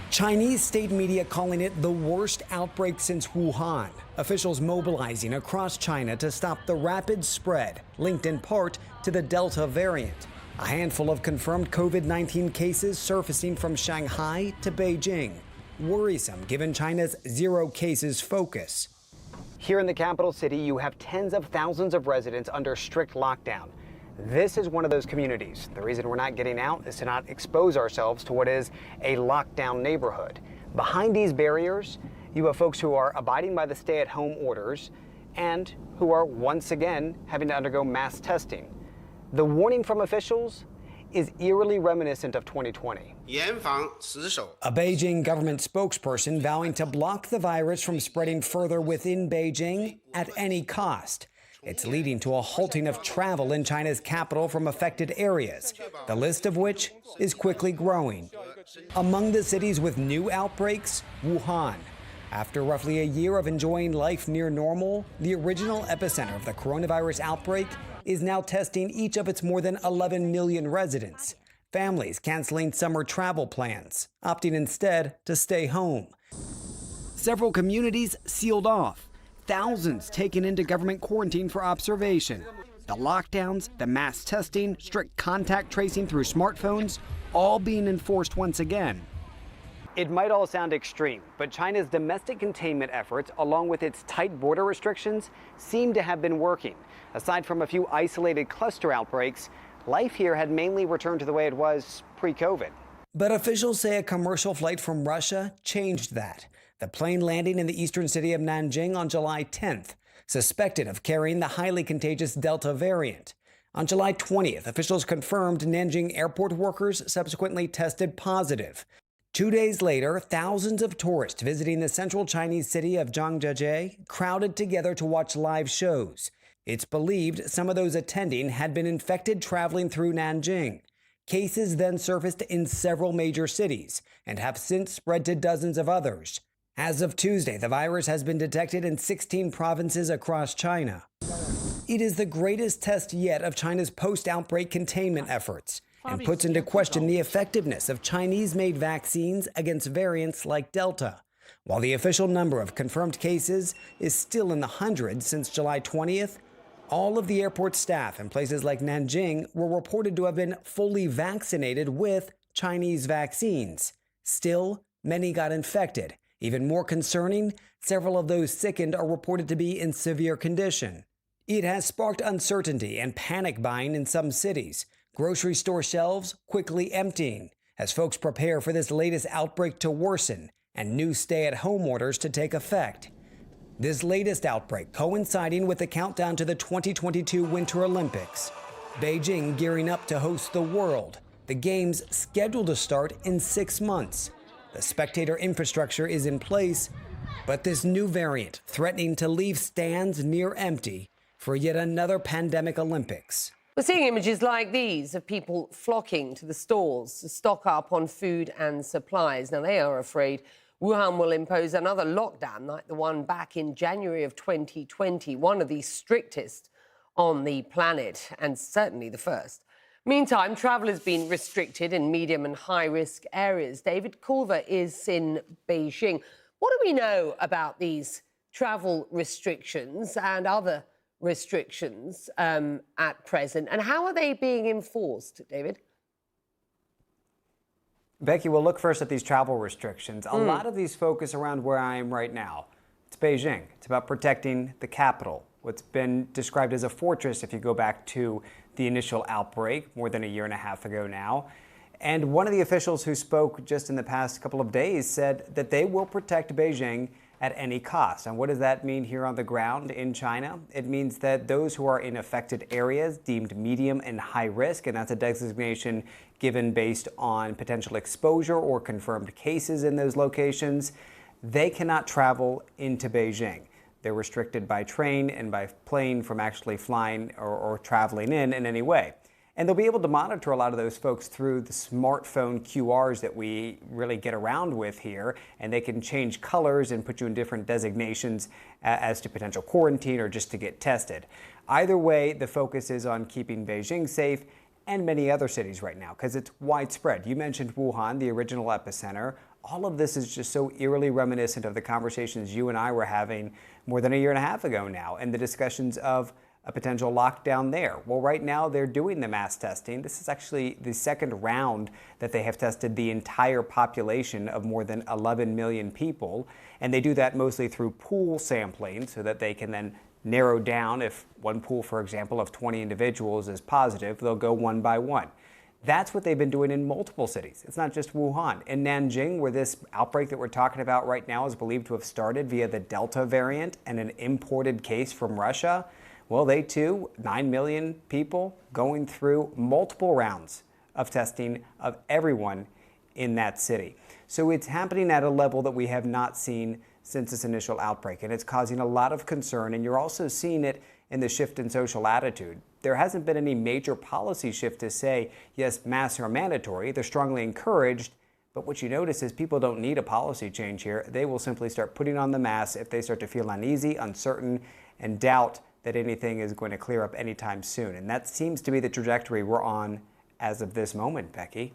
Chinese state media calling it the worst outbreak since Wuhan. Officials mobilizing across China to stop the rapid spread, linked in part to the Delta variant. A handful of confirmed COVID-19 cases surfacing from Shanghai to Beijing. Worrisome given China's zero cases focus. Here in the capital city, you have tens of thousands of residents under strict lockdown. This is one of those communities. The reason we're not getting out is to not expose ourselves to what is a lockdown neighborhood. Behind these barriers, you have folks who are abiding by the stay-at-home orders and who are once again having to undergo mass testing. The warning from officials is eerily reminiscent of 2020. A Beijing government spokesperson vowing to block the virus from spreading further within Beijing at any cost. It's leading to a halting of travel in China's capital from affected areas, the list of which is quickly growing. Among the cities with new outbreaks, Wuhan. After roughly a year of enjoying life near normal, the original epicenter of the coronavirus outbreak is now testing each of its more than 11 million residents. Families canceling summer travel plans, opting instead to stay home. Several communities sealed off. Thousands taken into government quarantine for observation. The lockdowns, the mass testing, strict contact tracing through smartphones, all being enforced once again. It might all sound extreme, but China's domestic containment efforts, along with its tight border restrictions, seem to have been working. Aside from a few isolated cluster outbreaks, life here had mainly returned to the way it was pre-COVID. But officials say a commercial flight from Russia changed that. The plane landing in the eastern city of Nanjing on July 10th, suspected of carrying the highly contagious Delta variant. On July 20th, officials confirmed Nanjing airport workers subsequently tested positive. 2 days later, thousands of tourists visiting the central Chinese city of Zhangjiajie crowded together to watch live shows. It's believed some of those attending had been infected traveling through Nanjing. Cases then surfaced in several major cities and have since spread to dozens of others. As of Tuesday, the virus has been detected in 16 provinces across China. It is the greatest test yet of China's post-outbreak containment efforts and puts into question the effectiveness of Chinese-made vaccines against variants like Delta. While the official number of confirmed cases is still in the hundreds since July 20th, all of the airport staff in places like Nanjing were reported to have been fully vaccinated with Chinese vaccines. Still, many got infected. Even more concerning, several of those sickened are reported to be in severe condition. It has sparked uncertainty and panic buying in some cities, grocery store shelves quickly emptying as folks prepare for this latest outbreak to worsen and new stay-at-home orders to take effect. This latest outbreak coinciding with the countdown to the 2022 Winter Olympics. Beijing gearing up to host the World, the Games scheduled to start in 6 months. The spectator infrastructure is in place, but this new variant threatening to leave stands near empty for yet another pandemic Olympics. We're seeing images like these of people flocking to the stores to stock up on food and supplies. Now, they are afraid Wuhan will impose another lockdown like the one back in January of 2020, one of the strictest on the planet and certainly the first. Meantime, travel has been restricted in medium and high-risk areas. David Culver is in Beijing. What do we know about these travel restrictions and other restrictions at present, and how are they being enforced, David? Becky, we'll look first at these travel restrictions. A lot of these focus around where I am right now. It's Beijing. It's about protecting the capital, what's been described as a fortress if you go back to the initial outbreak more than a year and a half ago now. And one of the officials who spoke just in the past couple of days said that they will protect Beijing at any cost. And what does that mean here on the ground in China? It means that those who are in affected areas deemed medium and high risk, and that's a designation given based on potential exposure or confirmed cases in those locations, they cannot travel into Beijing. They're restricted by train and by plane from actually flying or traveling in any way. And they'll be able to monitor a lot of those folks through the smartphone QRs that we really get around with here. And they can change colors and put you in different designations as to potential quarantine or just to get tested. Either way, the focus is on keeping Beijing safe and many other cities right now because it's widespread. You mentioned Wuhan, the original epicenter. all of this is just so eerily reminiscent of the conversations you and I were having more than a year and a half ago now, and the discussions of a potential lockdown there. Well, right now they're doing the mass testing. This is actually the second round that they have tested the entire population of more than 11 million people. And they do that mostly through pool sampling so that they can then narrow down if one pool, for example, of 20 individuals is positive, they'll go one by one. That's what they've been doing in multiple cities. It's not just Wuhan. In Nanjing, where this outbreak that we're talking about right now is believed to have started via the Delta variant and an imported case from Russia, well, they too, 9 million people going through multiple rounds of testing of everyone in that city. So it's happening at a level that we have not seen since this initial outbreak, and it's causing a lot of concern, and you're also seeing it in the shift in social attitude. There hasn't been any major policy shift to say, yes, masks are mandatory. They're strongly encouraged. But what you notice is people don't need a policy change here. They will simply start putting on the mask if they start to feel uneasy, uncertain, and doubt that anything is going to clear up anytime soon. And that seems to be the trajectory we're on as of this moment, Becky.